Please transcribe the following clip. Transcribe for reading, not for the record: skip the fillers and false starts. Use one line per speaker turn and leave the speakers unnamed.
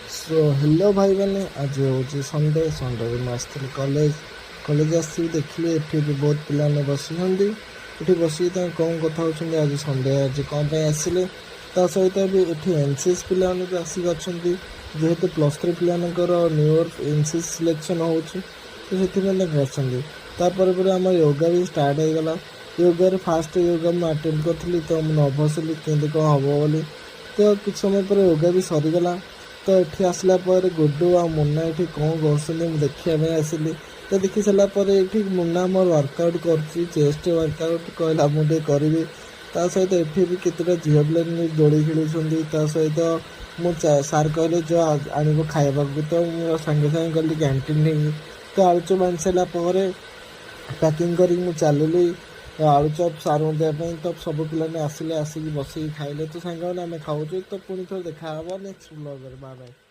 So hello भाई मैंने आज हूँ संडे संडे में आसती कॉलेज कॉलेज आसी देखिए ये भी बहुत पिलाने बसुँच ये बसिक कौन कथा होती आज संडे आज कौन पे आसिले ता सहित भी ये एनसीएस पिला भी आसिक अच्छा जेहेतु +3 Pilankar new year NCS selection हो आम योगा भी स्टार्ट हो गला योगा फास्ट योगा मुझे अटेम्प्ट करी तो मुझे नर्भस हली केमती कौन हम बोली तो कुछ समय पर योगा भी सरीगला तो ये आसला गुड्डू आ मुन्ना ये कौन कर देखा आसिली तो देखी सारापर ये मुन्ना मोर वर्कआउट कर चेस्ट वर्कआउट कहला मुझे करी ता सहित ये भी केतटा झील पे दोड़ी खेलुंट सहित मुझे सार कहले जो आण खावा तो मुझे सागे सागे गली कैंटीन तो आलुचप आनी सारापर पैकिंग कर चलि आलुचप सार देवाई तो सब पिला आसिले आसिक बसिक खाइले तो सांग मैंने खाऊ तो पुणी थोड़ा देखा नेक्स्ट ब्लॉग बाय बाय।